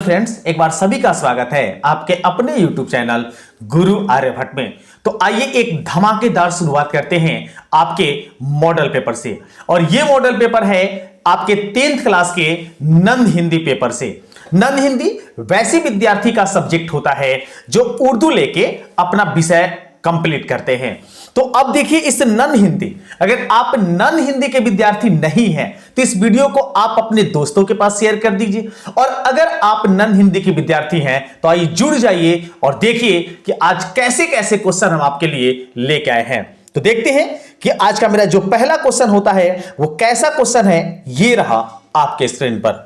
Friends, एक बार सभी का स्वागत है आपके अपने YouTube चैनल गुरु आर्यभट्ट में। तो आइए एक धमाकेदार शुरुआत करते हैं आपके मॉडल पेपर से। और ये मॉडल पेपर है आपके 10th क्लास के नंद हिंदी पेपर से। नंद हिंदी वैसे विद्यार्थी का सब्जेक्ट होता है जो उर्दू लेके अपना विषय कंप्लीट करते हैं। तो अब देखिए इस नन हिंदी, अगर आप नन हिंदी के विद्यार्थी नहीं हैं तो इस वीडियो को आप अपने दोस्तों के पास शेयर कर दीजिए। और अगर आप नन हिंदी के विद्यार्थी हैं तो आइए जुड़ जाइए और देखिए कि आज कैसे कैसे क्वेश्चन हम आपके लिए लेके आए हैं। तो देखते हैं कि आज का मेरा जो पहला क्वेश्चन होता है वो कैसा क्वेश्चन है। ये रहा आपके स्क्रीन पर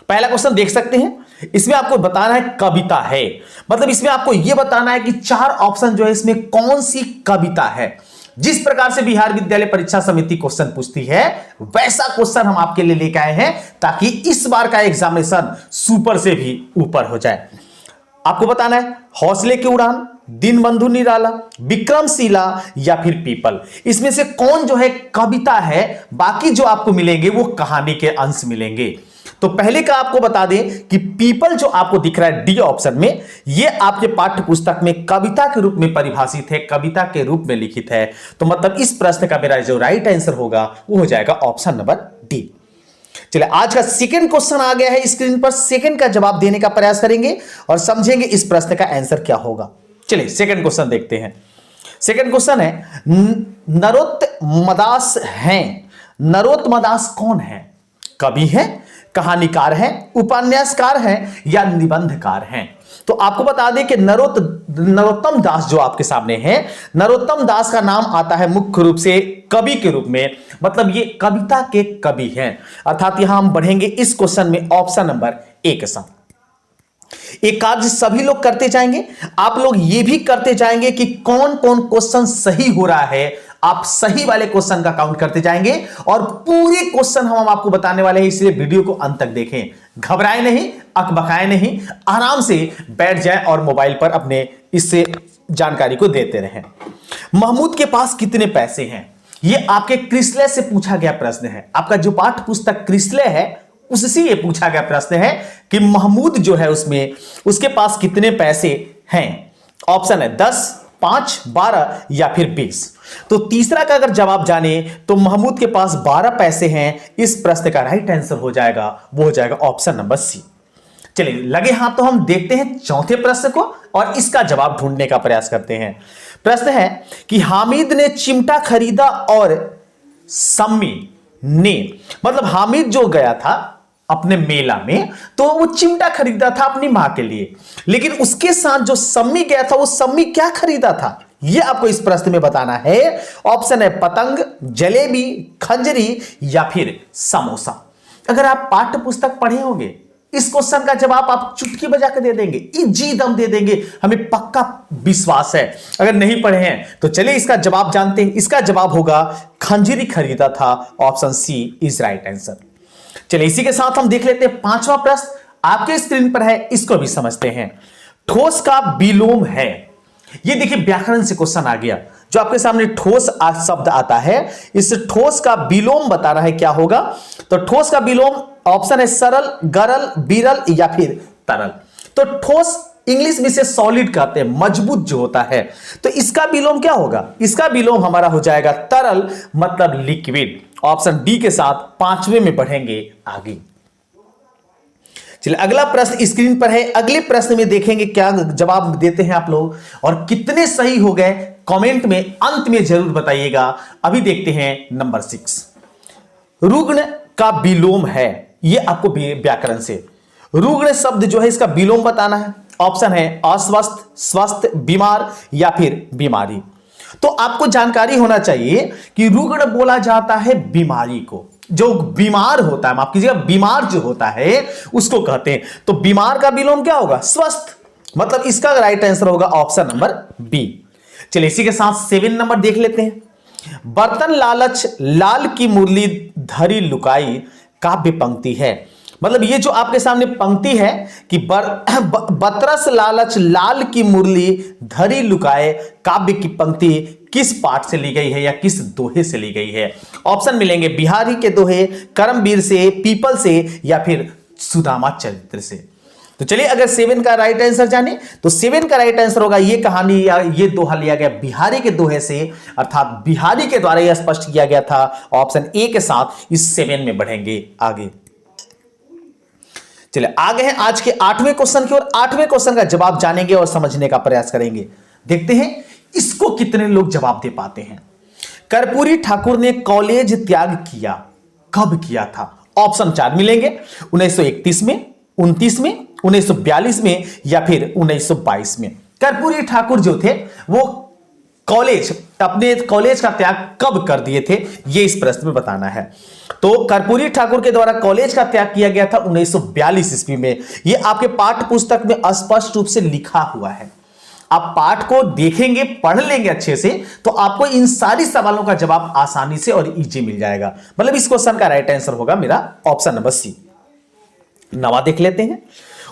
पहला क्वेश्चन, देख सकते हैं। इसमें आपको बताना है कविता है, मतलब इसमें आपको यह बताना है कि 4 ऑप्शन जो है इसमें कौन सी कविता है। जिस प्रकार से बिहार विद्यालय परीक्षा समिति क्वेश्चन पूछती है वैसा क्वेश्चन हम आपके लिए लेकर आए हैं ताकि इस बार का एग्जामिनेशन सुपर से भी ऊपर हो जाए। आपको बताना है हौसले की उड़ान, दीनबंधु निराला, विक्रमशिला या फिर पीपल। इसमें से कौन जो है कविता है, बाकी जो आपको मिलेंगे वो कहानी के अंश मिलेंगे। तो पहले का आपको बता दें कि पीपल जो आपको दिख रहा है डी ऑप्शन में, यह आपके पाठ्य पुस्तक में कविता के रूप में परिभाषित है, कविता के रूप में लिखित है। तो मतलब इस प्रश्न का मेरा जो राइट आंसर होगा वो हो जाएगा ऑप्शन नंबर डी। चलिए आज का सेकंड क्वेश्चन आ गया है स्क्रीन पर। सेकंड का जवाब देने का प्रयास करेंगे और समझेंगे इस प्रश्न का आंसर क्या होगा। चलिए सेकंड क्वेश्चन देखते हैं। सेकंड क्वेश्चन है नरोत्तमदास हैं। नरोत्तमदास कौन है? कवि हैं, कहानीकार हैं, उपन्यासकार हैं या निबंधकार हैं? तो आपको बता दें कि नरोत्तम दास जो आपके सामने है, नरोत्तम दास का नाम आता है मुख्य रूप से कवि के रूप में, मतलब ये कविता के कवि हैं। अर्थात यहां हम बढ़ेंगे इस क्वेश्चन में ऑप्शन नंबर ए के साथ। एक कार्य सभी लोग करते जाएंगे, आप लोग ये भी करते जाएंगे कि कौन कौन क्वेश्चन सही हो रहा है। आप सही वाले क्वेश्चन का काउंट करते जाएंगे और पूरे क्वेश्चन हम आपको बताने वाले हैं, इसलिए वीडियो को अंत तक देखें। घबराएं नहीं, अकबकाएं नहीं, आराम से बैठ जाएं और मोबाइल पर अपने इससे जानकारी को देते रहें। महमूद के पास कितने पैसे हैं? यह आपके क्रिस्ले से पूछा गया प्रश्न है। आपका जो पाठ्य पुस्तक क्रिस्ले है उससे यह पूछा गया प्रश्न है कि महमूद जो है उसमें उसके पास कितने पैसे हैं। ऑप्शन है 10, 5, 12 या फिर 20। तो तीसरा का अगर जवाब जाने तो महमूद के पास 12 पैसे हैं। इस प्रश्न का राइट आंसर हो जाएगा, वो हो जाएगा ऑप्शन नंबर सी। चलिए लगे हाथ तो हम देखते हैं चौथे प्रश्न को और इसका जवाब ढूंढने का प्रयास करते हैं। प्रश्न है कि हामिद ने चिमटा खरीदा और सम्मी ने, मतलब हामिद जो गया था अपने मेला में तो वो चिमटा खरीदा था अपनी मां के लिए, लेकिन उसके साथ जो सम्मी गया था वो सम्मी क्या खरीदा था, ये आपको इस प्रश्न में बताना है। ऑप्शन है पतंग, जलेबी, खंजरी या फिर समोसा। अगर आप पाठ्य पुस्तक पढ़े होंगे इस क्वेश्चन का जवाब आप चुटकी बजा के दे देंगे, इजी दम दे देंगे, हमें पक्का विश्वास है। अगर नहीं पढ़े हैं तो चलिए इसका जवाब जानते हैं। इसका जवाब होगा खंजरी खरीदा था। Option C is right answer. चलिए इसी के साथ हम देख लेते हैं पांचवा प्रश्न आपके स्क्रीन पर है, इसको भी समझते हैं। ठोस का विलोम है। ये देखिए व्याकरण से क्वेश्चन आ गया। जो आपके सामने ठोस शब्द आता है, इस ठोस का विलोम बता रहा है क्या होगा। तो ठोस का विलोम ऑप्शन है सरल, गरल, बिरल या फिर तरल। तो ठोस इंग्लिश में से सॉलिड कहते हैं, मजबूत जो होता है। तो इसका विलोम क्या होगा? इसका विलोम हमारा हो जाएगा तरल, मतलब लिक्विड। ऑप्शन डी के साथ पांचवें में बढ़ेंगे आगे। चलिए अगला प्रश्न स्क्रीन पर है। अगले प्रश्न में देखेंगे क्या जवाब देते हैं आप लोग और कितने सही हो गए कमेंट में अंत में जरूर बताइएगा। अभी देखते हैं नंबर 6। रुग्ण का विलोम है। यह आपको व्याकरण से रुग्ण शब्द जो है इसका विलोम बताना है। ऑप्शन है अस्वस्थ, स्वस्थ, बीमार या फिर बीमारी। तो आपको जानकारी होना चाहिए कि रुग्ण बोला जाता है बीमारी को, जो बीमार होता है, माफ कीजिएगा बीमार जो होता है उसको कहते हैं। तो बीमार का विलोम क्या होगा? स्वस्थ, मतलब इसका राइट आंसर होगा ऑप्शन नंबर बी। चलिए इसी के साथ 7 नंबर देख लेते हैं। बर्तन लालच लाल की मुरली धरी लुकाई काव्य पंक्ति है। मतलब ये जो आपके सामने पंक्ति है कि बतरस लालच लाल की मुरली धरी लुकाए काव्य की पंक्ति किस पाठ से ली गई है या किस दोहे से ली गई है। ऑप्शन मिलेंगे बिहारी के दोहे, करमवीर से, पीपल से या फिर सुदामा चरित्र से। तो चलिए अगर 7 का राइट आंसर जाने तो 7 का राइट आंसर होगा ये कहानी या ये दोहा लिया गया बिहारी के दोहे से, अर्थात बिहारी के द्वारा यह स्पष्ट किया गया था। ऑप्शन ए के साथ इस 7 में बढ़ेंगे आगे। चलिए आगे हैं आज के 8वें क्वेश्चन की ओर। 8वें क्वेश्चन का जवाब जानेंगे और समझने का प्रयास करेंगे। देखते हैं इसको कितने लोग जवाब दे पाते हैं। कर्पूरी ठाकुर ने कॉलेज त्याग किया, कब किया था? ऑप्शन 4 मिलेंगे, 1931 में, 29 में, 1942 में या फिर 1922 में। कर्पूरी ठाकुर जो थे वो अपने कॉलेज का त्याग कब कर दिए थे, ये इस प्रश्न में बताना है। तो कर्पूरी ठाकुर के द्वारा कॉलेज का त्याग किया गया था 1942 ईस्वी में। यह आपके पाठ्य पुस्तक में स्पष्ट रूप से लिखा हुआ है। आप पाठ को देखेंगे, पढ़ लेंगे अच्छे से, तो आपको इन सारी सवालों का जवाब आसानी से और इजी मिल जाएगा। मतलब इस क्वेश्चन का राइट आंसर होगा मेरा ऑप्शन नंबर सी। नवा देख लेते हैं।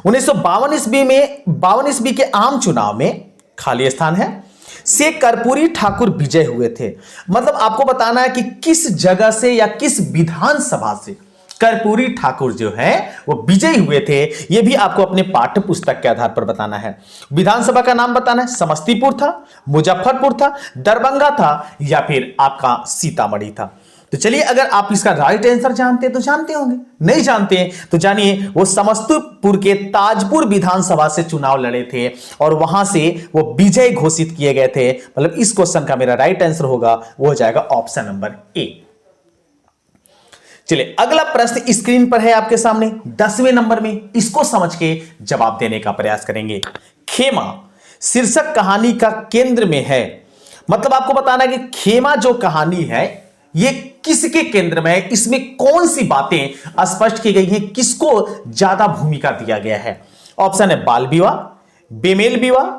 1952 ईस्वी के आम चुनाव में, खाली स्थान है, से कर्पूरी ठाकुर विजय हुए थे। मतलब आपको बताना है कि किस जगह से या किस विधानसभा से कर्पूरी ठाकुर जो है वो विजयी हुए थे। यह भी आपको अपने पाठ्य पुस्तक के आधार पर बताना है। विधानसभा का नाम बताना है, समस्तीपुर था, मुजफ्फरपुर था, दरभंगा था या फिर आपका सीतामढ़ी था। तो चलिए अगर आप इसका राइट आंसर जानते हैं तो जानते होंगे, नहीं जानते हैं तो जानिए वो समस्तीपुर के ताजपुर विधानसभा से चुनाव लड़े थे और वहां से वो विजय घोषित किए गए थे। मतलब इस क्वेश्चन का मेरा राइट आंसर होगा वो हो जाएगा ऑप्शन नंबर ए। चलिए अगला प्रश्न स्क्रीन पर है आपके सामने 10वें नंबर में। इसको समझ के जवाब देने का प्रयास करेंगे। खेमा शीर्षक कहानी का केंद्र में है। मतलब आपको बताना है कि खेमा जो कहानी है ये किसके केंद्र में है, इसमें कौन सी बातें स्पष्ट की गई हैं, किसको ज्यादा भूमिका दिया गया है। ऑप्शन है बाल विवाह, बेमेल विवाह,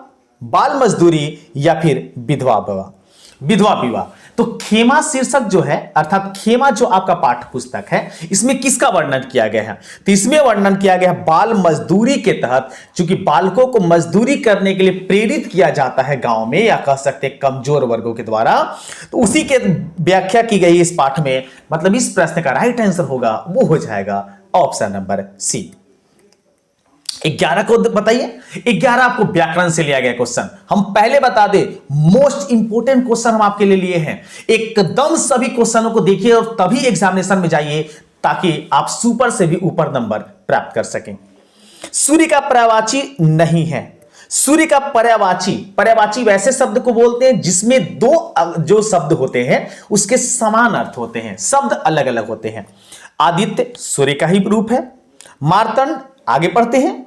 बाल मजदूरी या फिर विधवा विवाह। तो खेमा शीर्षक जो है, अर्थात खेमा जो आपका पाठ्य पुस्तक है, इसमें किसका वर्णन किया गया है? तो इसमें वर्णन किया गया है बाल मजदूरी के तहत। चूंकि बालकों को मजदूरी करने के लिए प्रेरित किया जाता है गांव में, या कह सकते हैं कमजोर वर्गों के द्वारा, तो उसी के व्याख्या की गई इस पाठ में। मतलब इस प्रश्न का राइट आंसर होगा वो हो जाएगा ऑप्शन नंबर सी। 11 को बताइए। 11 आपको व्याकरण से लिया गया क्वेश्चन। हम पहले बता दें, मोस्ट इंपोर्टेंट क्वेश्चन हम आपके लिए लिए हैं। एकदम सभी क्वेश्चनों को देखिए और तभी एग्जामिनेशन में जाइए, ताकि आप सुपर से भी ऊपर नंबर प्राप्त कर सकें। सूर्य का पर्यायवाची नहीं है। सूर्य का पर्यायवाची वैसे शब्द को बोलते हैं जिसमें दो जो शब्द होते हैं उसके समान अर्थ होते हैं, शब्द अलग अलग होते हैं। आदित्य सूर्य का ही रूप है। मार्तंड, आगे पढ़ते हैं,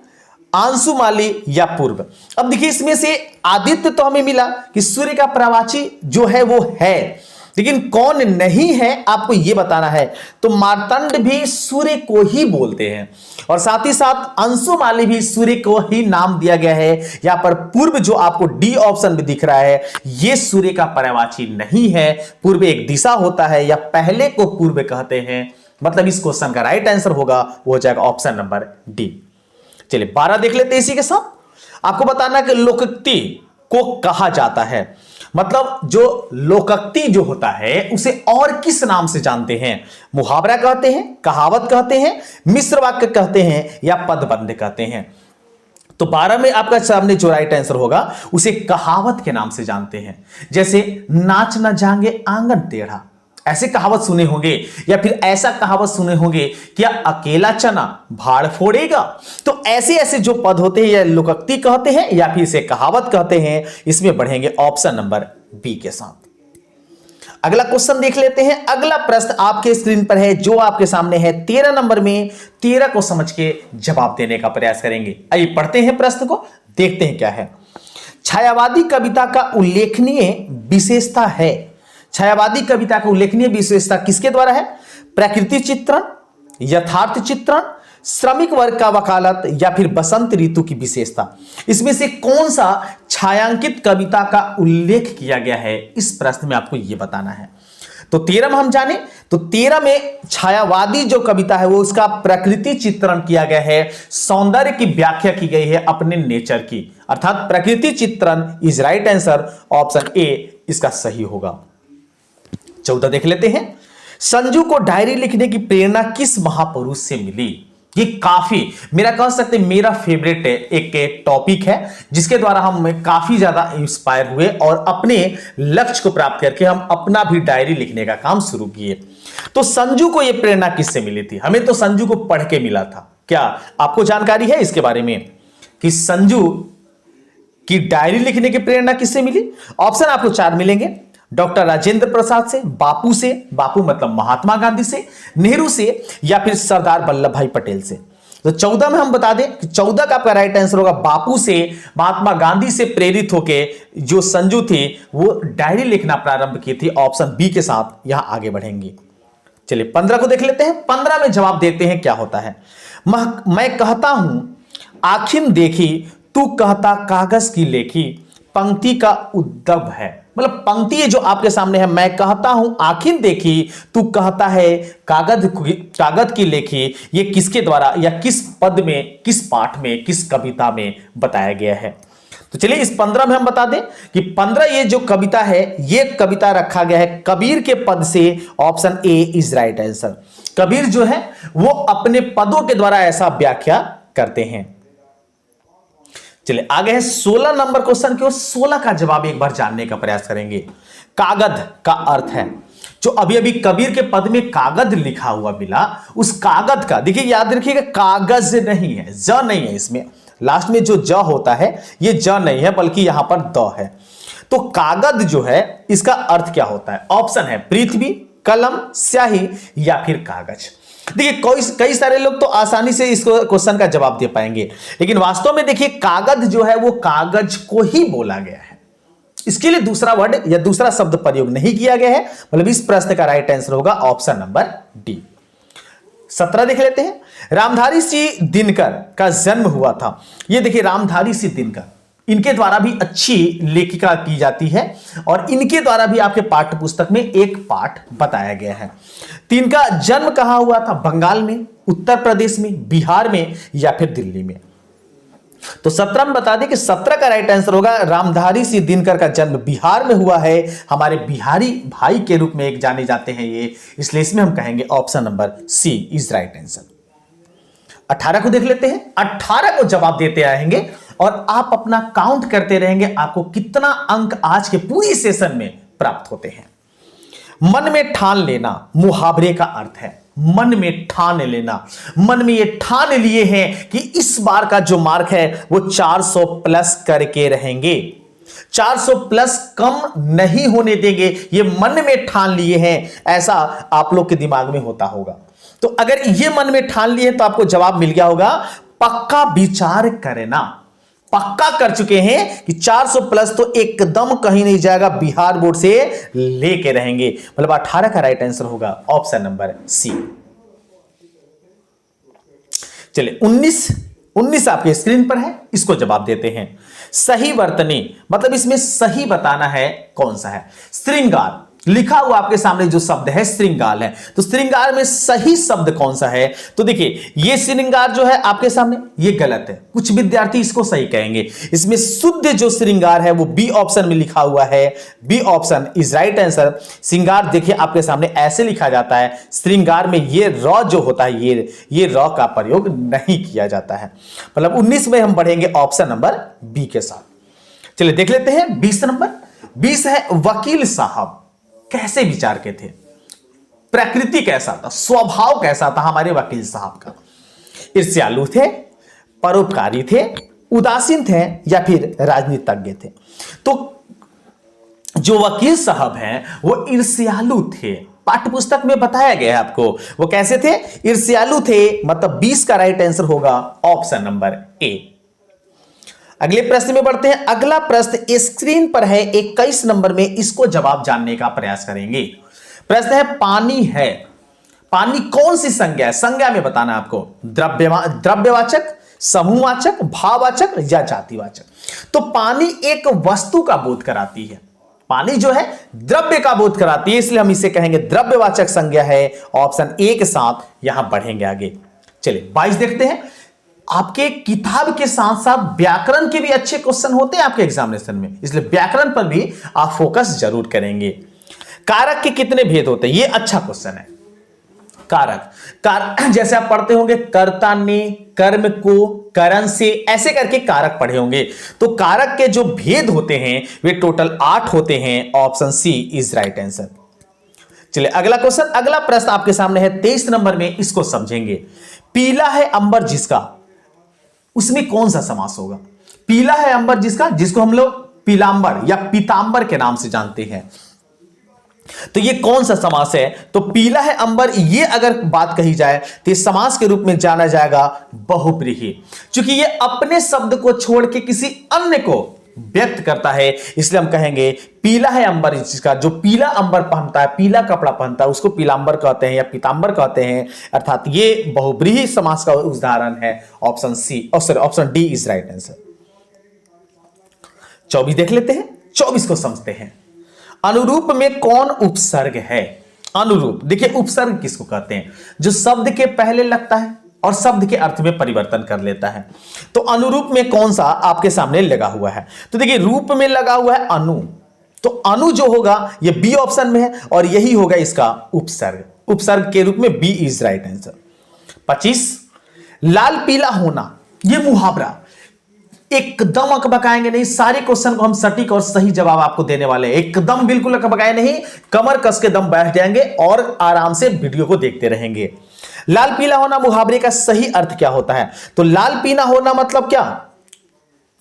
आंशुमाली या पूर्व। अब देखिए इसमें से आदित्य तो हमें मिला कि सूर्य का पर्यायवाची जो है वो है, लेकिन कौन नहीं है आपको यह बताना है। तो मार्तंड भी सूर्य को ही बोलते हैं और साथ ही साथ अंशुमाली भी सूर्य को ही नाम दिया गया है। यहां पर पूर्व जो आपको डी ऑप्शन में दिख रहा है यह सूर्य का पर्यायवाची नहीं है। पूर्व एक दिशा होता है या पहले को पूर्व कहते हैं। मतलब इस क्वेश्चन का राइट आंसर होगा वो हो जाएगा ऑप्शन नंबर डी। चलिए 12 देख लेते हैं। इसी के साथ आपको बताना कि लोकोक्ति को कहा जाता है। मतलब जो लोकोक्ति जो होता है उसे और किस नाम से जानते हैं? मुहावरा कहते हैं, कहावत कहते हैं, मिश्र वाक्य कहते हैं या पदबंध कहते हैं। तो 12 में आपका सामने जो राइट आंसर होगा उसे कहावत के नाम से जानते हैं। जैसे नाच न जाएंगे आंगन टेढ़ा, ऐसे कहावत सुने होंगे, या फिर ऐसा कहावत सुने होंगे, क्या अकेला चना भाड़ फोड़ेगा। तो ऐसे ऐसे जो पद होते हैं या लोकोक्ति कहते हैं या फिर इसे कहावत कहते हैं। इसमें बढ़ेंगे ऑप्शन नंबर बी के साथ। अगला क्वेश्चन देख लेते हैं। अगला प्रश्न आपके स्क्रीन पर है जो आपके सामने है 13 नंबर में। 13 को समझ के जवाब देने का प्रयास करेंगे। आइए पढ़ते हैं प्रश्न को, देखते हैं क्या है। छायावादी कविता का उल्लेखनीय विशेषता है। छायावादी कविता का उल्लेखनीय विशेषता किसके द्वारा है? प्रकृति चित्रण, यथार्थ चित्रण, श्रमिक वर्ग का वकालत या फिर बसंत ऋतु की विशेषता। इसमें से कौन सा छायांकित कविता का उल्लेख किया गया है, इस प्रश्न में आपको यह बताना है। तो 13 में हम जाने तो 13 में छायावादी जो कविता है वो उसका प्रकृति चित्रण किया गया है, सौंदर्य की व्याख्या की गई है अपने नेचर की, अर्थात प्रकृति चित्रण is right answer. Option A इसका सही होगा। 14 देख लेते हैं। संजू को डायरी लिखने की प्रेरणा किस महापुरुष से मिली? ये काफी मेरा कह सकते मेरा फेवरेट एक टॉपिक है, जिसके द्वारा हम काफी ज्यादा इंस्पायर हुए और अपने लक्ष्य को प्राप्त करके हम अपना भी डायरी लिखने का काम शुरू किए। तो संजू को यह प्रेरणा किससे मिली थी? हमें तो संजू को पढ़ के मिला था। क्या आपको जानकारी है इसके बारे में कि संजू की डायरी लिखने की प्रेरणा किससे मिली? ऑप्शन आपको 4 मिलेंगे। डॉक्टर राजेंद्र प्रसाद से, बापू से, बापू मतलब महात्मा गांधी से, नेहरू से, या फिर सरदार वल्लभ भाई पटेल से। तो 14 में हम बता दें कि 14 का आपका राइट आंसर होगा बापू से, महात्मा गांधी से प्रेरित होके जो संजू थी वो डायरी लिखना प्रारंभ की थी। ऑप्शन बी के साथ यहां आगे बढ़ेंगी। चलिए 15 को देख लेते हैं। 15 में जवाब देते हैं क्या होता है। मैं कहता हूं आखिम देखी, तू कहता कागज की लेखी, पंक्ति का उद्दव है। मतलब पंक्ति जो आपके सामने है, मैं कहता हूं आखिर देखी, तू कहता है कागज की लेखी, ये किसके द्वारा या किस पद में, किस पाठ में, किस कविता में बताया गया है? तो चलिए इस 15 में हम बता दें कि 15 ये जो कविता है, ये कविता रखा गया है कबीर के पद से। Option A is right answer. Kabir जो है वो अपने पदों के द्वारा ऐसा व्याख्या करते हैं। चलिए आगे है 16 नंबर क्वेश्चन की ओर। 16 का जवाब एक बार जानने का प्रयास करेंगे। कागज का अर्थ है, जो अभी अभी कबीर के पद में कागज लिखा हुआ मिला, उस कागज का देखिए, याद रखिएगा कागज नहीं है, ज नहीं है इसमें। लास्ट में जो ज होता है ये ज नहीं है, बल्कि यहां पर द है। तो कागज जो है इसका अर्थ क्या होता है? ऑप्शन है पृथ्वी, कलम, स्याही या फिर कागज। देखिए कई सारे लोग तो आसानी से इस क्वेश्चन का जवाब दे पाएंगे, लेकिन वास्तव में देखिए कागज जो है वो कागज को ही बोला गया है। इसके लिए दूसरा वर्ड या दूसरा शब्द प्रयोग नहीं किया गया है। मतलब इस प्रश्न का राइट आंसर होगा ऑप्शन नंबर डी। 17 देख लेते हैं। रामधारी सिंह दिनकर का जन्म हुआ था। ये देखिए रामधारी सिंह दिनकर, इनके द्वारा भी अच्छी लेखिका की जाती है और इनके द्वारा भी आपके पाठ्य पुस्तक में एक पाठ बताया गया है। तो इनका जन्म कहां हुआ था? बंगाल में, उत्तर प्रदेश में, बिहार में या फिर दिल्ली में। तो 17 में बता दें कि 17 का राइट आंसर होगा रामधारी सिंह दिनकर का जन्म बिहार में हुआ है। हमारे बिहारी भाई के रूप में एक जाने जाते हैं ये, इसलिए इसमें हम कहेंगे option number C is right answer. 18 को देख लेते हैं। 18 को जवाब देते आएंगे और आप अपना काउंट करते रहेंगे आपको कितना अंक आज के पूरी सेशन में प्राप्त होते हैं। मन में ठान लेना मुहावरे का अर्थ है। मन में ठान लेना, मन में ये ठान लिए हैं कि इस बार का जो मार्क है वो 400 प्लस करके रहेंगे, 400 प्लस कम नहीं होने देंगे, ये मन में ठान लिए हैं। ऐसा आप लोग के दिमाग में होता होगा। तो अगर ये मन में ठान लिए तो आपको जवाब मिल गया होगा। पक्का विचार करना, पक्का कर चुके हैं कि 400 प्लस तो एकदम कहीं नहीं जाएगा, बिहार बोर्ड से लेके रहेंगे। मतलब 18 का राइट आंसर होगा ऑप्शन नंबर सी। चलिए 19 आपके स्क्रीन पर है, इसको जवाब देते हैं। सही वर्तनी मतलब इसमें सही बताना है कौन सा है। श्रृंगार लिखा हुआ आपके सामने जो शब्द है श्रृंगार है, तो श्रृंगार में सही शब्द कौन सा है? तो देखिए ये श्रृंगार जो है आपके सामने ये गलत है, कुछ विद्यार्थी इसको सही कहेंगे। इसमें शुद्ध जो श्रृंगार है वो बी ऑप्शन में लिखा हुआ है। B option is right answer. श्रृंगार देखिए आपके सामने ऐसे लिखा जाता है, श्रृंगार में ये र जो होता है ये र का प्रयोग नहीं किया जाता है। मतलब 19 में हम बढ़ेंगे ऑप्शन नंबर बी के साथ। चलिए देख लेते हैं 20 नंबर। 20 है वकील साहब कैसे विचार के थे, प्रकृति कैसा था, स्वभाव कैसा था हमारे वकील साहब का? ईर्ष्यालु थे, परोपकारी थे, उदासीन थे या फिर राजनीतिज्ञ थे? तो जो वकील साहब हैं वो ईर्ष्यालु थे। पाठ्य पुस्तक में बताया गया है आपको वो कैसे थे, ईर्ष्यालु थे। मतलब 20 का राइट आंसर होगा ऑप्शन नंबर ए। अगले प्रश्न में बढ़ते हैं। अगला प्रश्न स्क्रीन पर है 21 नंबर में, इसको जवाब जानने का प्रयास करेंगे। प्रश्न है पानी है, पानी कौन सी संज्ञा है? संज्ञा में बताना आपको, द्रव्यवाचक, समूहवाचक, भाववाचक या जातिवाचक। तो पानी एक वस्तु का बोध कराती है, पानी जो है द्रव्य का बोध कराती है, इसलिए हम इसे कहेंगे द्रव्यवाचक संज्ञा है। ऑप्शन ए के साथ यहां बढ़ेंगे आगे। चलिए 22 देखते हैं। आपके किताब के साथ साथ व्याकरण के भी अच्छे क्वेश्चन होते हैं आपके एग्जामिनेशन में, इसलिए व्याकरण पर भी आप फोकस जरूर करेंगे। कारक के कितने भेद होते हैं? ये अच्छा क्वेश्चन है। कारक जैसे आप पढ़ते होंगे कर्ता ने, कर्म को, करण से, ऐसे करके कारक पढ़े होंगे। तो कारक के जो भेद होते हैं वे टोटल 8 होते हैं। Option C is right answer. चलिए अगला क्वेश्चन, अगला प्रश्न आपके सामने है 23 नंबर में, इसको समझेंगे। पीला है अंबर जिसका, उसमें कौन सा समास होगा? पीला है अंबर जिसका, जिसको हम लोग पीलांबर या पीतांबर के नाम से जानते हैं, तो ये कौन सा समास है? तो पीला है अंबर, ये अगर बात कही जाए तो इस समास के रूप में जाना जाएगा बहुब्रीहि, क्योंकि ये अपने शब्द को छोड़ के किसी अन्य को व्यक्त करता है, इसलिए हम कहेंगे पीला है अंबर जिसका, जो पीला अंबर पहनता है, पीला कपड़ा पहनता है, उसको पीलांबर कहते हैं या पीतांबर कहते हैं। अर्थात ये बहुब्रीहि समास का उदाहरण है। Option C, sorry option D is right answer. 24 देख लेते हैं, 24 को समझते हैं। अनुरूप में कौन उपसर्ग है? अनुरूप, देखिए उपसर्ग किसको कहते हैं? जो शब्द के पहले लगता है और शब्द के अर्थ में परिवर्तन कर लेता है। तो अनुरूप में कौन सा आपके सामने लगा हुआ है? तो देखिए रूप में लगा हुआ है अनु, तो अनु जो होगा ये बी ऑप्शन में है और यही होगा इसका उपसर्ग। उपसर्ग के रूप में बी इज राइट आंसर। 25 लाल पीला होना, ये मुहावरा एकदम अकबकाएंगे नहीं, सारे क्वेश्चन को हम सटीक और सही जवाब आपको देने वाले हैं। एकदम बिल्कुल अकबकाए नहीं, कमर कस के दम बैठ जाएंगे और आराम से वीडियो को देखते रहेंगे। लाल पीला होना मुहावरे का सही अर्थ क्या होता है? तो लाल पीला होना मतलब क्या?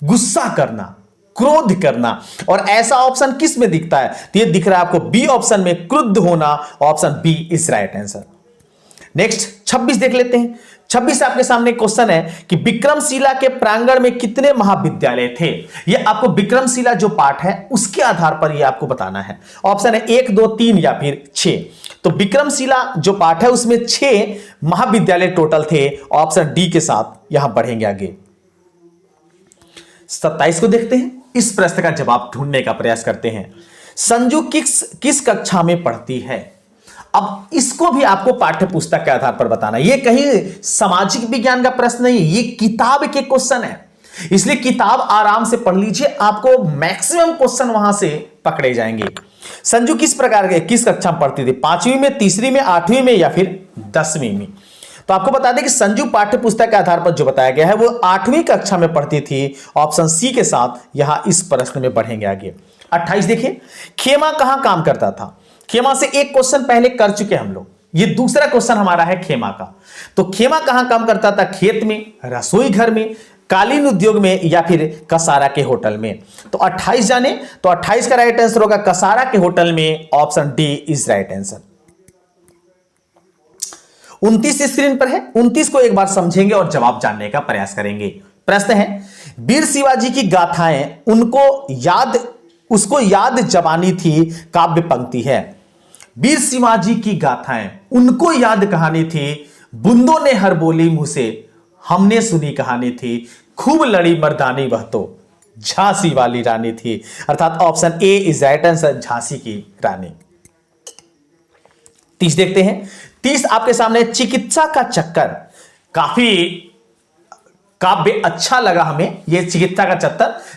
गुस्सा करना, क्रोध करना। और ऐसा ऑप्शन किस में दिखता है? तो ये दिख रहा है आपको बी ऑप्शन में, क्रुद्ध होना। Option B is right answer. Next 26 देख लेते हैं। 26 आपके सामने क्वेश्चन है कि विक्रमशिला के प्रांगण में कितने महाविद्यालय थे? ये आपको विक्रमशिला जो पाठ है उसके आधार पर ये आपको बताना है। ऑप्शन है 1, 2, 3 या फिर 6। तो विक्रमशिला जो पाठ है उसमें 6 महाविद्यालय टोटल थे। ऑप्शन डी के साथ यहां बढ़ेंगे आगे। 27 को देखते हैं, इस प्रश्न का जवाब ढूंढने का प्रयास करते हैं। संजू किस कक्षा में पढ़ती है? अब इसको भी आपको पाठ्य पुस्तक के आधार पर बताना। ये कहीं सामाजिक विज्ञान का प्रश्न नहीं, ये किताब के क्वेश्चन है, इसलिए किताब आराम से पढ़ लीजिए, आपको मैक्सिमम क्वेश्चन वहां से पकड़े जाएंगे। संजू किस प्रकार के, किस कक्षा में पढ़ती थी? 5वीं में, तीसरी में, 8वीं में या फिर 10वीं में? तो आपको बता दें कि संजू पाठ्य पुस्तक के आधार पर जो बताया गया है वो 8वीं कक्षा में पढ़ती थी। ऑप्शन सी के साथ यहां इस प्रश्न में बढ़ेंगे आगे। 28 देखिए, खेमा कहां काम करता था? खेमा से एक क्वेश्चन पहले कर चुके हम लोग, ये दूसरा क्वेश्चन हमारा है खेमा का। तो खेमा कहां काम करता था? खेत में, रसोई घर में, कालीन उद्योग में या फिर कसारा के होटल में? तो 28 जाने, तो 28 का राइट आंसर होगा कसारा के होटल में। Option D is right answer. 29 screen पर है, 29 को एक बार समझेंगे और जवाब जानने का प्रयास करेंगे। प्रश्न है, वीर शिवाजी की गाथाएं उसको याद जबानी थी, काव्य पंक्ति है। वीर शिवाजी की गाथाएं उनको याद कहानी थी, बूंदों ने हर बोली मुंह से, हमने सुनी कहानी थी, खूब लड़ी मर्दानी वह तो झांसी वाली रानी थी। अर्थात option A is right answer, Jhansi की रानी। 30 देखते हैं। 30 आपके सामने, चिकित्सा का चक्कर, काफी काव्य अच्छा लगा हमें। ये चिकित्सा का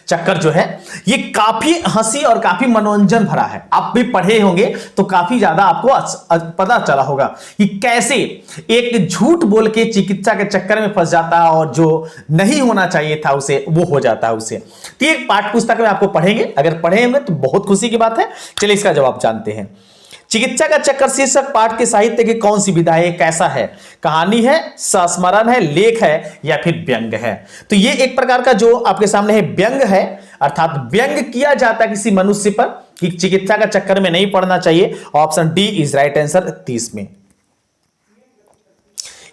चक्कर जो है ये काफी हंसी और काफी मनोरंजन भरा है। आप भी पढ़े होंगे तो काफी ज्यादा आपको पता चला होगा कि कैसे एक झूठ बोल के चिकित्सा के चक्कर में फंस जाता है और जो नहीं होना चाहिए था उसे वो हो जाता है उसे। तो ये पाठ्य पुस्तक में आपको पढ़ेंगे, अगर पढ़े होंगे तो बहुत खुशी की बात है। चलिए इसका जवाब जानते हैं। चिकित्सा का चक्कर शीर्षक पाठ के साहित्य की कौन सी विधा है? कैसा है? कहानी है, संस्मरण है, लेख है या फिर व्यंग है? तो ये एक प्रकार का जो आपके सामने है व्यंग है, अर्थात व्यंग किया जाता है किसी मनुष्य पर कि चिकित्सा का चक्कर में नहीं पड़ना चाहिए। Option D is right answer 30 में।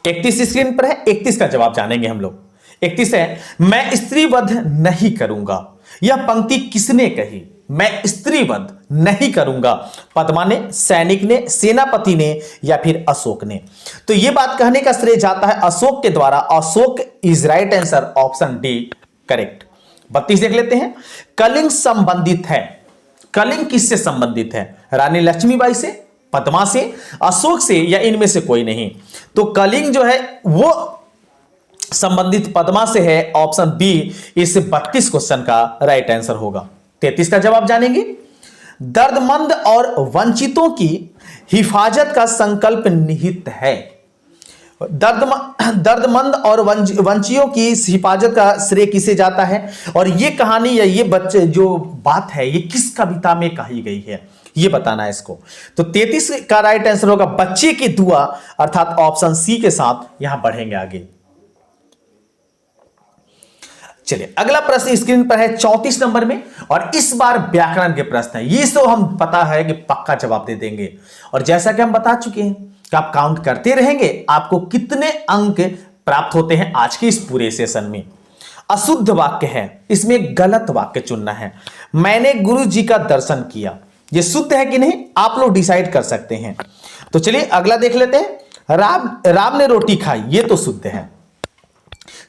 31 स्क्रीन पर है, 31 का जवाब जानेंगे हम लोग। 31 है, मैं स्त्रीवध नहीं करूंगा। यह पंक्ति किसने कही? मैं स्त्रीवध नहीं करूंगा। पद्मा ने, सैनिक ने, सेनापति ने या फिर अशोक ने? तो यह बात कहने का श्रेय जाता है अशोक के द्वारा। Ashok is right answer, option D correct. 32 देख लेते हैं। कलिंग संबंधित है, कलिंग किससे संबंधित है? रानी लक्ष्मीबाई से, पद्मा से, अशोक से या इनमें से कोई नहीं? तो कलिंग जो है वो संबंधित पद्मा से है। ऑप्शन बी इस 32 क्वेश्चन का राइट आंसर होगा। 33 का जवाब जानेंगे। दर्दमंद और वंचितों की हिफाजत का संकल्प निहित है। दर्दमंद और वंचियों की हिफाजत का श्रेय किसे जाता है, और ये कहानी या ये बच्चे जो बात है ये किस कविता में कही गई है, ये बताना है इसको। तो 33 का राइट आंसर होगा बच्चे की दुआ, अर्थात ऑप्शन सी के साथ यहां बढ़ेंगे आगे। चलिए अगला प्रश्न स्क्रीन पर है 34 नंबर में, और इस बार व्याकरण के प्रश्न है। ये तो हम पता है कि पक्का जवाब दे देंगे, और जैसा कि हम बता चुके हैं कि आप काउंट करते रहेंगे आपको कितने अंक प्राप्त होते हैं आज के इस पूरे सेशन में। अशुद्ध वाक्य है, इसमें गलत वाक्य चुनना है। मैंने गुरु जी का दर्शन किया, ये शुद्ध है कि नहीं आप लोग डिसाइड कर सकते हैं। तो चलिए अगला देख लेते हैं। राम ने रोटी खाई, ये तो शुद्ध है,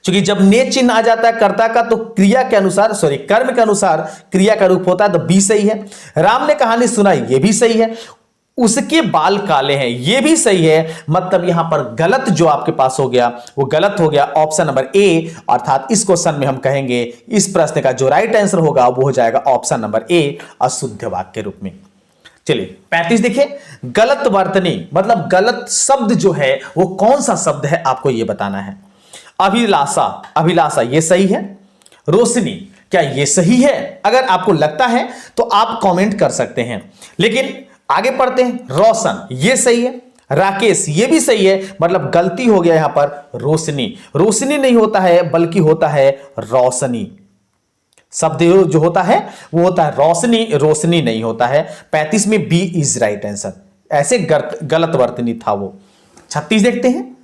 क्योंकि जब ने चिन्ह आ जाता है कर्ता का तो क्रिया के अनुसार कर्म के अनुसार क्रिया का रूप होता है, तो बी सही है। राम ने कहानी सुनाई, ये भी सही है। उसके बाल काले हैं, ये भी सही है। मतलब यहां पर गलत जो आपके पास हो गया वो गलत हो गया ऑप्शन नंबर ए, अर्थात इस क्वेश्चन में हम कहेंगे इस प्रश्न का जो राइट आंसर होगा वो हो जाएगा ऑप्शन नंबर ए, अशुद्ध वाक्य के रूप में। चलिए 35 देखिए, गलत वर्तनी, मतलब गलत शब्द जो है वो कौन सा शब्द है आपको ये बताना है। अभिलाषा, अभिलाषा ये सही है। रोशनी, क्या ये सही है? अगर आपको लगता है तो आप कमेंट कर सकते हैं, लेकिन आगे पढ़ते हैं। रोशन, ये सही है। राकेश, ये भी सही है। मतलब गलती हो गया यहां पर रोशनी, रोशनी नहीं होता है बल्कि होता है रोशनी। शब्द जो होता है वो होता है रोशनी, रोशनी नहीं होता है। 35 में बी इज राइट आंसर, ऐसे गलत वर्तनी था वो। 36 देखते हैं,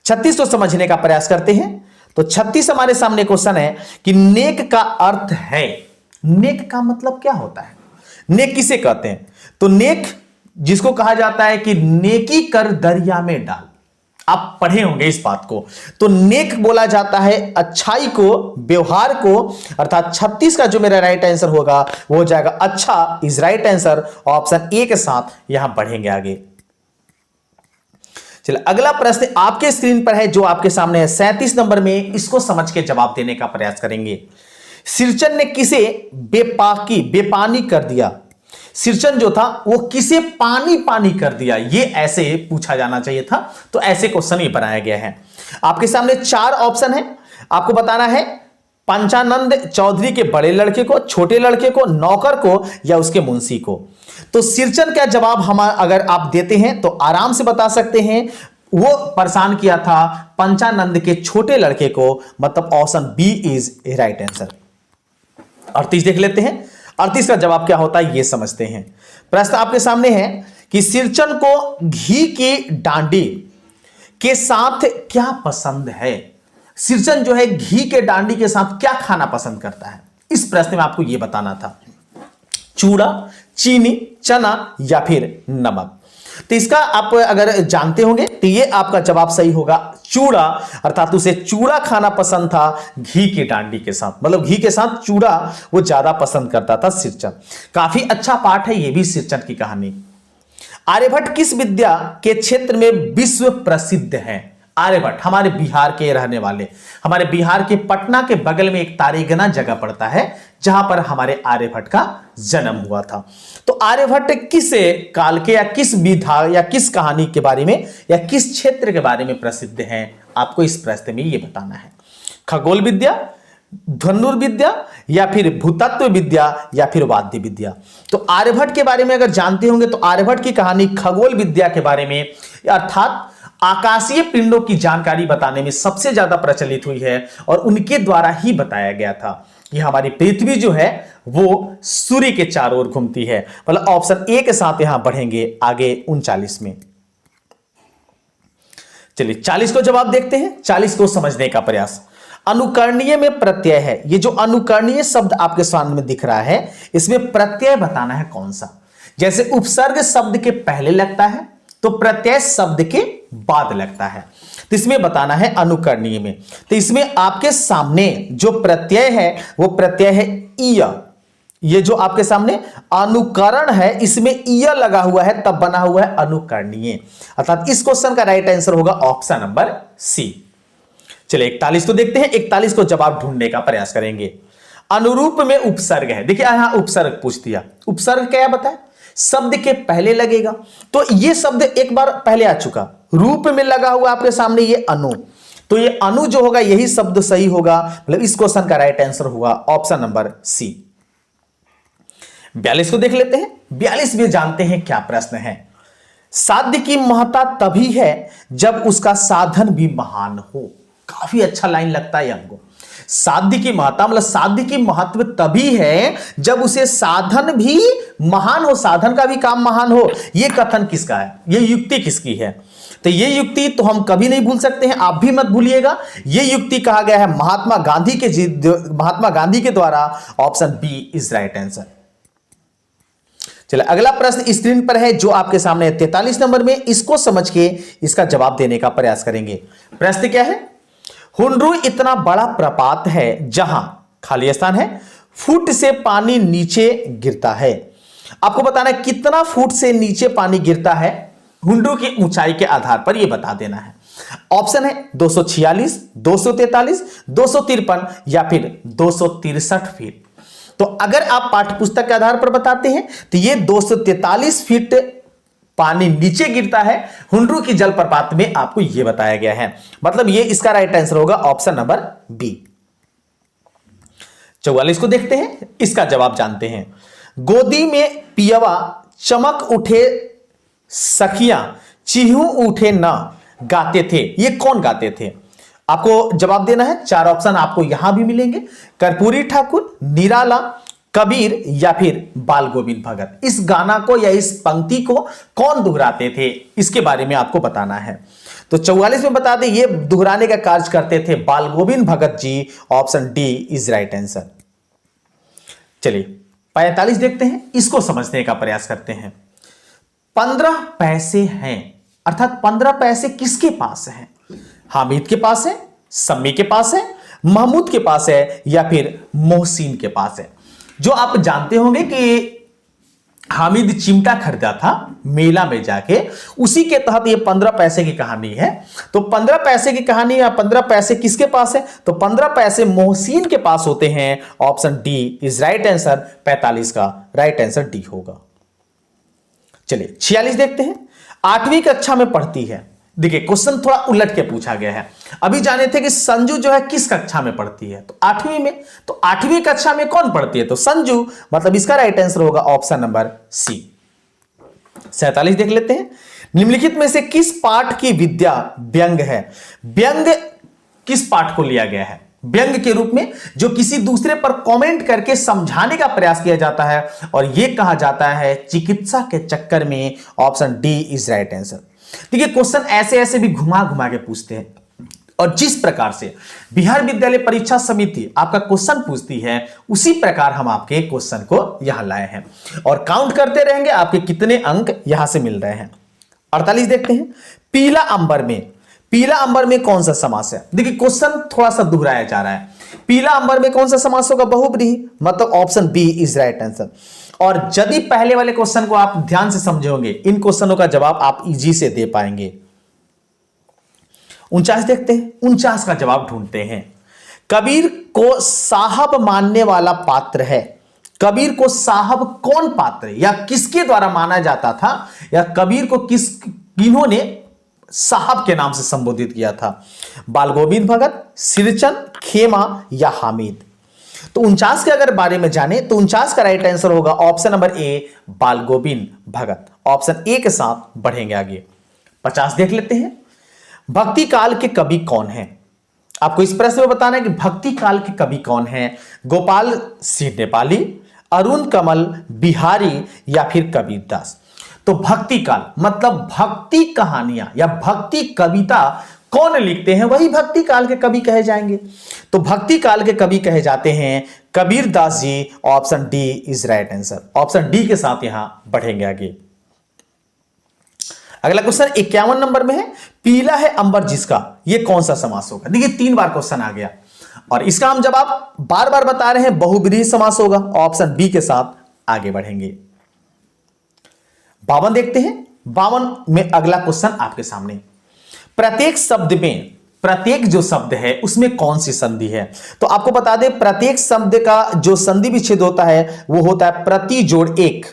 36 को समझने का प्रयास करते हैं। तो 36 हमारे सामने क्वेश्चन है कि नेक का अर्थ है। नेक का मतलब क्या होता है? नेक किसे कहते हैं? तो नेक जिसको कहा जाता है कि नेकी कर दरिया में डाल, आप पढ़े होंगे इस बात को। तो नेक बोला जाता है अच्छाई को, व्यवहार को, अर्थात 36 का जो मेरा राइट आंसर होगा वो हो जाएगा अच्छा is right answer, option A के साथ यहां बढ़ेंगे आगे। चलिए अगला प्रश्न आपके स्क्रीन पर है जो आपके सामने है 37 नंबर में, इसको समझ के जवाब देने का प्रयास करेंगे। सिरचन ने किसे बेपानी कर दिया? सिरचन जो था वो किसे पानी पानी कर दिया, ये ऐसे पूछा जाना चाहिए था। तो ऐसे क्वेश्चन ही बनाया गया है। आपके सामने 4 ऑप्शन है, आपको बताना है पंचानंद चौधरी के बड़े लड़के को, छोटे लड़के को, नौकर को या उसके मुंशी को। तो सिरचन का जवाब हम अगर आप देते हैं तो आराम से बता सकते हैं वो परेशान किया था पंचानंद के छोटे लड़के को, मतलब option B is right answer. 38 देख लेते हैं, 38 का जवाब क्या होता है ये समझते हैं। प्रश्न आपके सामने है कि सिरचन को घी की डांडी के साथ क्या पसंद है? सिरचन जो है घी के डांडी के साथ क्या खाना पसंद करता है? इस प्रश्न में आपको यह बताना था। चूड़ा, चीनी, चना या फिर नमक। तो इसका आप अगर जानते होंगे तो ये आपका जवाब सही होगा चूड़ा, अर्थात उसे चूड़ा खाना पसंद था घी की डांडी के साथ। मतलब घी के साथ चूड़ा वो ज्यादा पसंद करता था सिरचन। काफी अच्छा पाठ है ये भी सिरचन की कहानी। आर्यभट्ट किस विद्या के क्षेत्र में विश्व प्रसिद्ध है? आर्यभट्ट हमारे बिहार के रहने वाले, हमारे बिहार के पटना के बगल में एक तारेगना जगह पड़ता है जहां पर हमारे आर्यभट्ट का जन्म हुआ था। तो आर्यभट्ट किस काल के या किस विधा या किस कहानी के बारे में या किस क्षेत्र के बारे में प्रसिद्ध हैं, आपको इस प्रश्न में यह बताना है। खगोल विद्या, धनुर्विद्या या फिर भूतत्व विद्या या फिर वाद्य विद्या। तो आर्यभट्ट के बारे में अगर जानते होंगे तो आर्यभट्ट की कहानी खगोल विद्या के बारे में, अर्थात आकाशीय पिंडों की जानकारी बताने में सबसे ज्यादा प्रचलित हुई है और उनके द्वारा ही बताया गया था कि हमारी पृथ्वी जो है वो सूर्य के चारों ओर घूमती है। मतलब ऑप्शन ए के साथ यहां बढ़ेंगे आगे 39 में। चलिए 40 को जवाब देखते हैं, 40 को समझने का प्रयास। अनुकरणीय में प्रत्यय है, ये जो अनुकरणीय शब्द आपके सामने दिख रहा है इसमें प्रत्यय बताना है कौन सा। जैसे उपसर्ग शब्द के पहले लगता है तो प्रत्यय शब्द के बाद लगता है, तो इसमें बताना है अनुकरणीय में। तो इसमें आपके सामने जो प्रत्यय है वो प्रत्यय है ईय। ये जो आपके सामने अनुकरण है इसमें ईय लगा हुआ है तब बना हुआ है अनुकरणीय, अर्थात इस क्वेश्चन का राइट आंसर होगा ऑप्शन नंबर सी। चलिए 41 को देखते हैं, 41 को जवाब ढूंढने का प्रयास करेंगे। अनुरूप में उपसर्ग है, देखिए यहां उपसर्ग पूछ दिया। उपसर्ग क्या बताए? शब्द के पहले लगेगा। तो ये शब्द एक बार पहले आ चुका, रूप में लगा हुआ आपके सामने ये अनु, तो ये अनु जो होगा यही शब्द सही होगा, मतलब इस क्वेश्चन का राइट आंसर होगा ऑप्शन नंबर सी। 42 को देख लेते हैं। 42 में जानते हैं क्या प्रश्न है। साध्य की महत्ता तभी है जब उसका साधन भी महान हो। काफी अच्छा लाइन लगता है हमको। साध्य की महत्ता मतलब साध्य की महत्व तभी है जब उसे साधन भी महान हो, साधन का भी काम महान हो। यह कथन किसका है, यह युक्ति किसकी है? तो यह युक्ति तो हम कभी नहीं भूल सकते हैं, आप भी मत भूलिएगा। यह युक्ति कहा गया है महात्मा गांधी के द्वारा। Option B is right answer. चलिए अगला प्रश्न स्क्रीन पर है जो आपके सामने 43 नंबर में, इसको समझ के इसका जवाब देने का प्रयास करेंगे। प्रश्न क्या है? हुंड्रू इतना बड़ा प्रपात है जहां खाली स्थान है फुट से पानी नीचे गिरता है। आपको बताना है कितना फुट से नीचे पानी गिरता है हुंड्रू की ऊंचाई के आधार पर, यह बता देना है। ऑप्शन है 246, 243, 253 या फिर 263 फीट। तो अगर आप पाठ्यपुस्तक के आधार पर बताते हैं तो यह 243 फीट पानी नीचे गिरता है हुंड्रू की जलप्रपात में, आपको यह बताया गया है। मतलब यह इसका राइट आंसर होगा ऑप्शन नंबर बी। 44 को देखते हैं, इसका जवाब जानते हैं। गोदी में पियवा चमक उठे सखियां चिहू उठे न गाते थे, ये कौन गाते थे? आपको जवाब देना है। 4 ऑप्शन आपको यहां भी मिलेंगे, कर्पूरी ठाकुर, निराला, कबीर या फिर बाल गोविंद भगत। इस गाना को या इस पंक्ति को कौन दोहराते थे, इसके बारे में आपको बताना है। तो 44 में बता दें ये दोहराने का कार्य करते थे Bal Govind Bhagat ji. Option D is right answer. चलिए 45 देखते हैं, इसको समझने का प्रयास करते हैं। 15 पैसे हैं, अर्थात 15 पैसे किसके पास हैं? हामिद के पास है, सम्मी के पास है, महमूद के पास है या फिर मोहसिन के पास है। जो आप जानते होंगे कि हामिद चिमटा खरीदा था मेला में जाके, उसी के तहत ये 15 पैसे की कहानी है। तो 15 पैसे की कहानी या 15 पैसे किसके पास है? तो 15 पैसे मोहसिन के पास होते हैं। Option D is right answer. 45 का राइट आंसर डी होगा। चलिए 46 देखते हैं। 8वीं कक्षा में पढ़ती है। देखिए क्वेश्चन थोड़ा उलट के पूछा गया है। अभी जाने थे कि संजू जो है किस कक्षा में पढ़ती है, तो 8वीं में। तो 8वीं कक्षा में कौन पढ़ती है? तो संजू, मतलब इसका राइट आंसर होगा ऑप्शन नंबर सी। 47 देख लेते हैं। निम्नलिखित में से किस पाठ की विद्या व्यंग है? व्यंग किस पाठ को लिया गया है? व्यंग के रूप में जो किसी दूसरे पर कमेंट करके समझाने का प्रयास किया जाता है, और यह कहा जाता है चिकित्सा के चक्कर में। Option D is right answer. देखिए क्वेश्चन ऐसे ऐसे भी घुमा घुमा के पूछते हैं, और जिस प्रकार से बिहार विद्यालय परीक्षा समिति आपका क्वेश्चन पूछती है, उसी प्रकार हम आपके क्वेश्चन को यहां लाए हैं और काउंट करते रहेंगे आपके कितने अंक यहां से मिल रहे हैं। 48 देखते हैं। पीला अंबर में, पीला अंबर में कौन सा समास है? देखिए क्वेश्चन थोड़ा सा दोहराया जा रहा है। पीला अंबर में कौन सा समास होगा? बहुब्रीहि, मतलब option B is right answer. और यदि पहले वाले क्वेश्चन को आप ध्यान से समझे होंगे, इन क्वेश्चनों का जवाब आप इजी से दे पाएंगे। 49 देखते हैं। 49 का जवाब ढूंढते हैं। कबीर को साहब मानने वाला पात्र है। कबीर को साहब कौन पात्र या किसके द्वारा माना जाता था, या कबीर को किन्होंने साहब के नाम से संबोधित किया था? बाल गोविंद भगत, सिरचंद, खेमा या हामिद? तो 49 के अगर बारे में जाने तो 49 का राइट आंसर होगा ऑप्शन नंबर ए बाल गोविंद भगत। ऑप्शन ए के साथ बढ़ेंगे आगे। 50 देख लेते हैं। भक्ति काल के कवि कौन है? आपको इस प्रश्न में बताना है कि भक्ति काल के कवि कौन है? गोपाल सिंह नेपाली, अरुण कमल बिहारी या फिर कबीरदास? तो भक्ति काल मतलब भक्ति कहानियां या भक्ति कविता कौन लिखते हैं, वही भक्ति काल के कवि कहे जाएंगे। तो भक्ति काल के कवि कहे जाते हैं Kabirdas ji. Option D is right answer. Option D के साथ यहां बढ़ेंगे आगे। अगला क्वेश्चन 51 नंबर में है। पीला है अंबर जिसका, यह कौन सा समास होगा? देखिए 3 बार क्वेश्चन आ गया और इसका हम जवाब बार बार बता रहे हैं, बहुब्रीहि समास होगा। ऑप्शन बी के साथ आगे बढ़ेंगे। 52 देखते हैं। 52 में अगला क्वेश्चन आपके सामने। प्रत्येक शब्द में, प्रत्येक जो शब्द है उसमें कौन सी संधि है? तो आपको बता दें प्रत्येक शब्द का जो संधि विच्छेद होता है वो होता है प्रति जोड़ एक।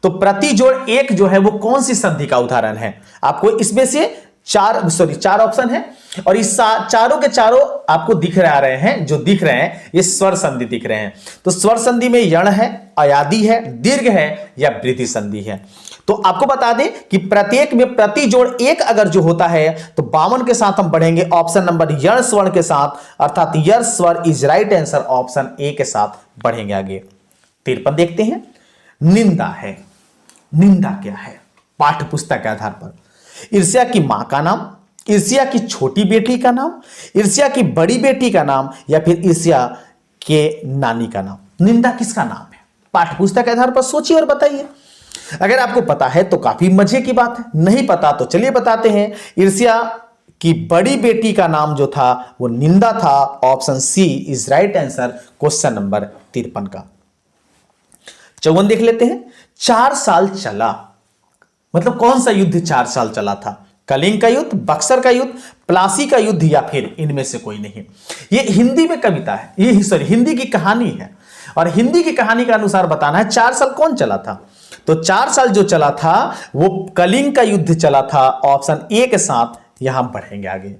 तो प्रति जोड़ एक जो है वो कौन सी संधि का उदाहरण है? आपको इसमें से चार ऑप्शन है और इस चारों के चारों आपको दिख रहे हैं, जो दिख रहे हैं ये स्वर संधि दिख रहे हैं। तो स्वर संधि में यण है, अयादि है, दीर्घ है या वृद्धि संधि है। तो आपको बता दें कि प्रत्येक में प्रति जोड़ एक अगर जो होता है तो 52 के साथ हम बढ़ेंगे ऑप्शन नंबर यण स्वर्ण के साथ, अर्थात यर स्वर is right answer, option A के साथ बढ़ेंगे आगे। 53 देखते हैं। निंदा है। निंदा क्या है? पाठ्य पुस्तक के आधार पर ईर्ष्या की मां का नाम, ईर्ष्या की छोटी बेटी का नाम, ईर्ष्या की बड़ी बेटी का नाम या फिर ईर्ष्या के नानी का नाम। निंदा किसका नाम है? पाठ्य पुस्तक के आधार पर सोचिए और बताइए। अगर आपको पता है तो काफी मजे की बात है, नहीं पता तो चलिए बताते हैं। ईर्ष्या की बड़ी बेटी का नाम जो था वो निंदा था, option C is right answer, question number 53 का। 54 देख लेते हैं। 4 साल चला, मतलब कौन सा युद्ध 4 साल चला था? कलिंग का युद्ध, बक्सर का युद्ध, प्लासी का युद्ध या फिर इनमें से कोई नहीं। ये हिंदी में कविता है, ये सॉरी हिंदी की कहानी है और हिंदी की कहानी के अनुसार बताना है 4 साल कौन चला था। तो 4 साल जो चला था वो कलिंग का युद्ध चला था, ऑप्शन ए के साथ यहां बढ़ेंगे आगे।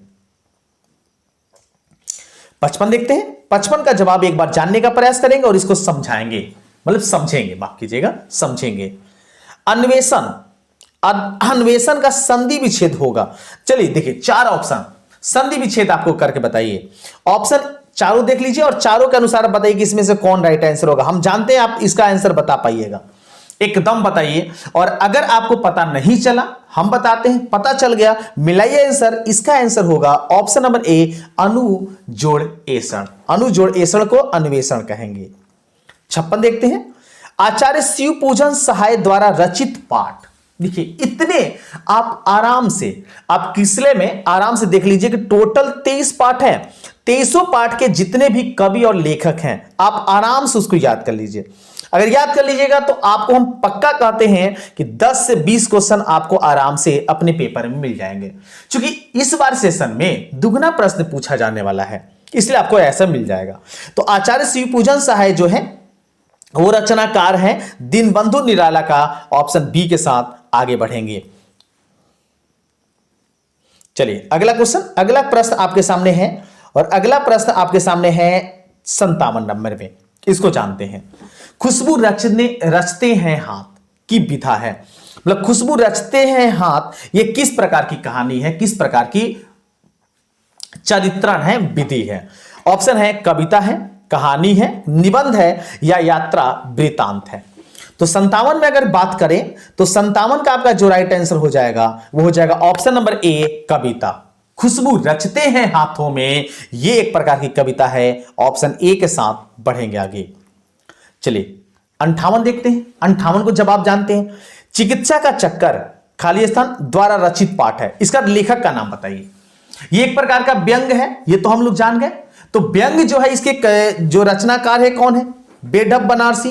55 देखते हैं। 55 का जवाब एक बार जानने का प्रयास करेंगे और इसको समझाएंगे, मतलब समझेंगे, माफ कीजिएगा, समझेंगे। अन्वेषण, अन्वेषण का संधि विच्छेद होगा। चलिए देखिए 4 ऑप्शन, संधि विच्छेद आपको करके बताइए। ऑप्शन चारों देख लीजिए और चारों के अनुसार बताइए कि इसमें से कौन राइट आंसर होगा। हम जानते हैं आप इसका आंसर बता पाइएगा, एकदम बताइए। और अगर आपको पता नहीं चला, हम बताते हैं, पता चल गया, मिलाइए आंसर। इसका आंसर होगा ऑप्शन नंबर ए, अनुजोड़ एषण। अनुजोड़ एषण को अन्वेषण कहेंगे। 56 देखते हैं। आचार्य शिव पूजन सहाय द्वारा रचित पाठ। देखिए इतने आप आराम से, आप किसले में आराम से देख लीजिए कि टोटल 23 पाठ है। 23 पाठ के जितने भी कवि और लेखक हैं आप आराम से उसको याद कर लीजिए। अगर याद कर लीजिएगा तो आपको हम पक्का कहते हैं कि 10 से 20 क्वेश्चन आपको आराम से अपने पेपर में मिल जाएंगे। क्योंकि इस बार सेशन में दुगना प्रश्न पूछा जाने वाला है, इसलिए आपको ऐसा मिल जाएगा। तो आचार्य शिव पूजन सहाय जो है वो रचनाकार हैं दीनबंधु निराला का, ऑप्शन बी के साथ आगे बढ़ेंगे। चलिए अगला क्वेश्चन, अगला प्रश्न आपके सामने है और अगला प्रश्न आपके सामने है 57 नंबर में। इसको जानते हैं। खुशबू रचते हैं हाथ की विधा है, मतलब खुशबू रचते हैं हाथ, ये किस प्रकार की कहानी है, किस प्रकार की चरित्रण है, विधि है? ऑप्शन है कविता है, कहानी है, निबंध है या यात्रा वृतांत है। तो 57 में अगर बात करें तो 57 का आपका जो राइट आंसर हो जाएगा वो हो जाएगा ऑप्शन नंबर ए, कविता। खुशबू रचते हैं हाथों में, ये एक प्रकार की कविता है, ऑप्शन ए के साथ बढ़ेंगे आगे। चलिए 58 देखते हैं। 58 को जवाब जानते हैं। चिकित्सा का चक्कर खाली स्थान द्वारा रचित पाठ है, इसका लेखक का नाम बताइए। ये एक प्रकार का व्यंग है, ये तो हम लोग जान गए। तो व्यंग जो है इसके जो रचनाकार है कौन है? बेढप बनारसी,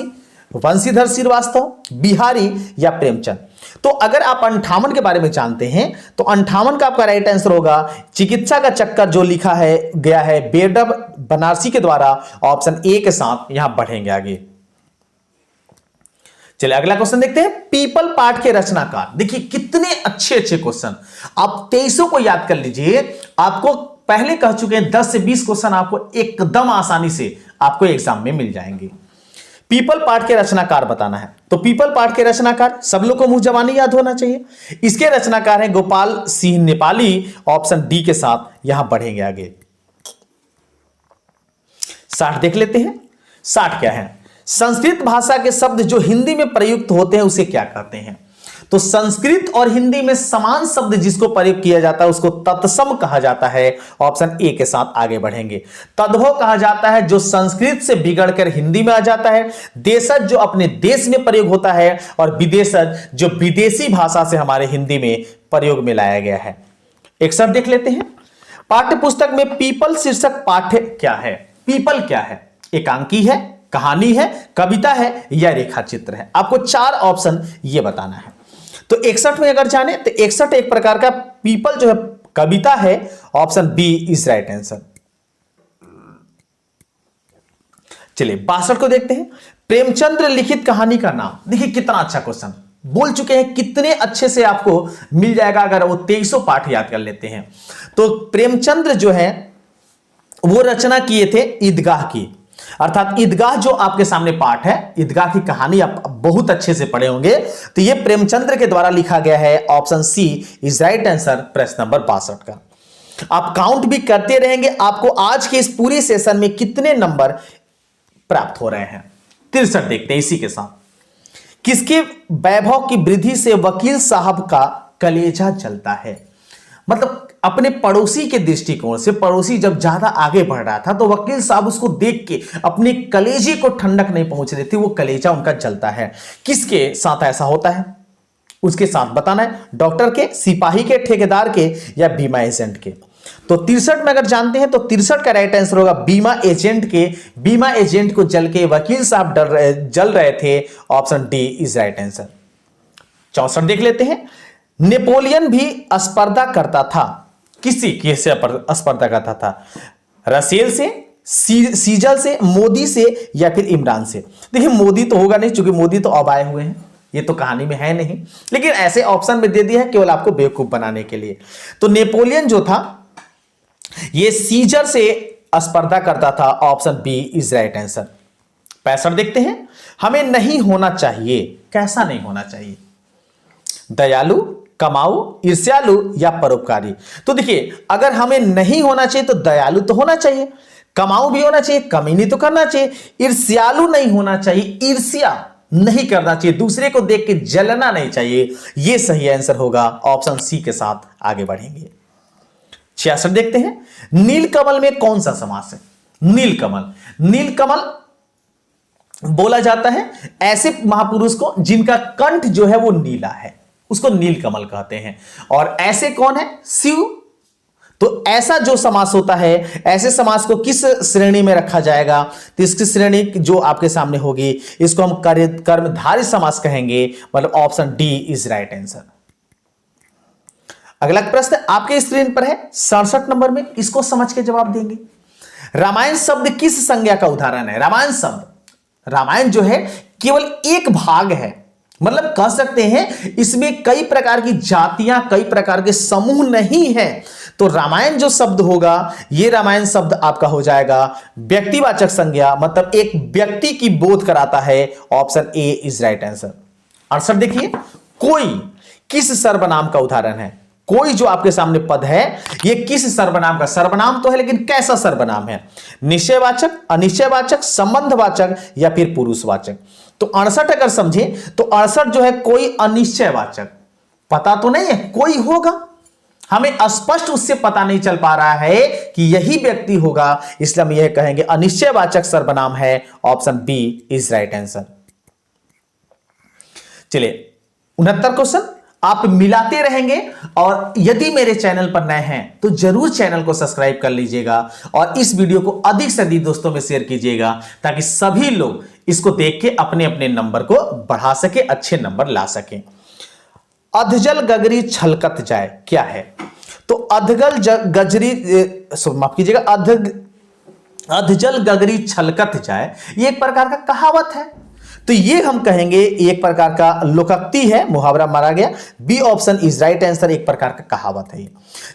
वंशीधर श्रीवास्तव, बिहारी या प्रेमचंद। तो अगर आप 58 के बारे में जानते हैं तो 58 का आपका राइट आंसर होगा चिकित्सा का चक्कर, जो लिखा है गया है बेढप बनारसी के द्वारा, ऑप्शन ए के साथ यहां बढ़ेंगे आगे। चलिए अगला क्वेश्चन देखते हैं। पीपल पाठ के रचनाकार। देखिए कितने अच्छे अच्छे क्वेश्चन, आप 23 को याद कर लीजिए। आपको पहले कह चुके हैं 10 से 20 क्वेश्चन आपको एकदम आसानी से आपको एग्जाम में मिल जाएंगे। पीपल पाठ के रचनाकार बताना है। तो पीपल पाठ के रचनाकार सब लोग को मुंह जबानी याद होना चाहिए। इसके रचनाकार हैं गोपाल सिंह नेपाली, ऑप्शन डी के साथ यहां बढ़ेंगे आगे। 60 देख लेते हैं। 60 क्या है? संस्कृत भाषा के शब्द जो हिंदी में प्रयुक्त होते हैं उसे क्या कहते हैं? तो संस्कृत और हिंदी में समान शब्द जिसको प्रयोग किया जाता है उसको तत्सम कहा जाता है, ऑप्शन ए के साथ आगे बढ़ेंगे। तद्भव कहा जाता है जो संस्कृत से बिगड़कर हिंदी में आ जाता है। देशज जो अपने देश में प्रयोग होता है और विदेशज जो विदेशी भाषा से हमारे हिंदी में प्रयोग में लाया गया है। 61 देख लेते हैं। पाठ्य पुस्तक में पीपल शीर्षक पाठ्य क्या है? पीपल क्या है? एकांकी है, कहानी है, कविता है या रेखा चित्र है? आपको 4 ऑप्शन ये बताना है। तो 61 में अगर जाने तो 61 एक प्रकार का पीपल जो है कविता है, option B is right answer. चलिए 62 को देखते हैं। प्रेमचंद्र लिखित कहानी का नाम। देखिए कितना अच्छा क्वेश्चन। बोल चुके हैं कितने अच्छे से आपको मिल जाएगा अगर वो 2300 पाठ याद कर लेते हैं। तो प्रेमचंद्र जो है वो रचना किए थे ईदगाह की, अर्थात ईदगाह जो आपके सामने पाठ है, ईदगाह की कहानी आप बहुत अच्छे से पढ़े होंगे। तो ये प्रेमचंद्र के द्वारा लिखा गया है। Option C is right answer प्रश्न नंबर 62 का। आप काउंट भी करते रहेंगे, आपको आज के इस पूरे सेशन में कितने नंबर प्राप्त हो रहे हैं। 63 देखते हैं इसी के साथ। किसके वैभव की वृद्धि से वकील साहब का कलेजा जलता है? मतलब अपने पड़ोसी के दृष्टिकोण से, पड़ोसी जब ज्यादा आगे बढ़ रहा था तो वकील साहब उसको देख के अपने कलेजे को ठंडक नहीं पहुंच रही थी, वो कलेजा उनका जलता है। किसके साथ ऐसा होता है उसके साथ बताना है, डॉक्टर के, सिपाही के, ठेकेदार के या बीमा एजेंट के। तो 63 में अगर जानते हैं तो 63 का राइट आंसर होगा बीमा एजेंट के। बीमा एजेंट को जल के वकील साहब जल रहे थे। Option D is right answer. 64 देख लेते हैं। नेपोलियन भी स्पर्धा करता था, किसी से स्पर्धा करता था? रसेल से, सीजल से, मोदी से या फिर इमरान से? देखिए मोदी तो होगा नहीं, क्योंकि मोदी तो अब आए हुए हैं, ये तो कहानी में है नहीं, लेकिन ऐसे ऑप्शन में दे दिया है केवल आपको बेवकूफ बनाने के लिए। तो नेपोलियन जो था ये सीजर से स्पर्धा करता था। Option B is right answer. 65 देखते हैं। हमें नहीं होना चाहिए, कैसा नहीं होना चाहिए? दयालु, कमाऊ, ईर्ष्यालु या परोपकारी? तो देखिए अगर हमें नहीं होना चाहिए तो दयालु तो होना चाहिए, कमाऊ भी होना चाहिए, कमी नहीं तो करना चाहिए, ईर्ष्यालु नहीं होना चाहिए, ईर्ष्या नहीं करना चाहिए, दूसरे को देख के जलना नहीं चाहिए। यह सही आंसर होगा। ऑप्शन सी के साथ आगे बढ़ेंगे। 66 देखते हैं। नीलकमल में कौन सा समास है? नीलकमल, नीलकमल बोला जाता है ऐसे महापुरुष को जिनका कंठ जो है वो नीला है, उसको नीलकमल कहते हैं। और ऐसे कौन है? शिव। तो ऐसा जो समास होता है, ऐसे समास को किस श्रेणी में रखा जाएगा? तो इसकी श्रेणी जो आपके सामने होगी इसको हम कर्मधारय समास कहेंगे। मतलब option D is right answer. अगला प्रश्न आपके स्क्रीन पर है 67 नंबर में, इसको समझ के जवाब देंगे। रामायण शब्द किस संज्ञा का उदाहरण है? रामायण शब्द, रामायण जो है केवल एक भाग है, मतलब कह सकते हैं इसमें कई प्रकार की जातियां, कई प्रकार के समूह नहीं है। तो रामायण जो शब्द होगा, ये रामायण शब्द आपका हो जाएगा व्यक्तिवाचक संज्ञा, मतलब एक व्यक्ति की बोध कराता है। Option A is right answer. 68 देखिए। कोई किस सर्वनाम का उदाहरण है? कोई जो आपके सामने पद है ये किस सर्वनाम का? सर्वनाम तो है लेकिन कैसा सर्वनाम है? निश्चयवाचक, अनिश्चयवाचक, संबंधवाचक या फिर पुरुषवाचक? तो 68 अगर समझे तो 68 जो है कोई अनिश्चयवाचक, पता तो नहीं है कोई होगा, हमें स्पष्ट उससे पता नहीं चल पा रहा है कि यही व्यक्ति होगा, इसलिए हम यह कहेंगे अनिश्चयवाचक सर्वनाम है। Option B is right answer. चलिए 69 क्वेश्चन आप मिलाते रहेंगे, और यदि मेरे चैनल पर नए हैं तो जरूर चैनल को सब्सक्राइब कर लीजिएगा और इस वीडियो को अधिक से अधिक दोस्तों में शेयर कीजिएगा, ताकि सभी लोग इसको देख के अपने अपने नंबर को बढ़ा सके, अच्छे नंबर ला सके। अधजल गगरी छलकत जाए क्या है? तो अधजल गगरी छलकत जाए ये एक प्रकार का कहावत है। तो ये हम कहेंगे एक प्रकार का लोकोक्ति है, मुहावरा मारा गया। B option is right answer, एक प्रकार का कहावत है।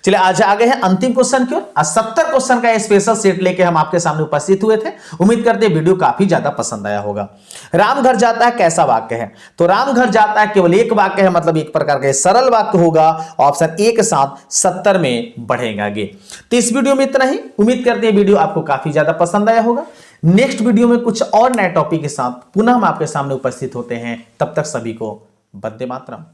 चलिए आज आ गए हैं अंतिम क्वेश्चन की ओर। 70 क्वेश्चन का स्पेशल सेट लेके हम आपके सामने उपस्थित हुए थे। उम्मीद करते हैं वीडियो काफी ज्यादा पसंद आया होगा। राम घर जाता है कैसा वाक्य है? तो राम घर जाता है केवल एक वाक्य है, मतलब एक प्रकार का सरल वाक्य होगा। ऑप्शन ए के साथ 70 में बढ़ेगा आगे। तो इस वीडियो में इतना ही। उम्मीद करते हैं वीडियो आपको काफी ज्यादा पसंद आया होगा। नेक्स्ट वीडियो में कुछ और नए टॉपिक के साथ पुनः हम आपके सामने उपस्थित होते हैं। तब तक सभी को वंदे मातरम।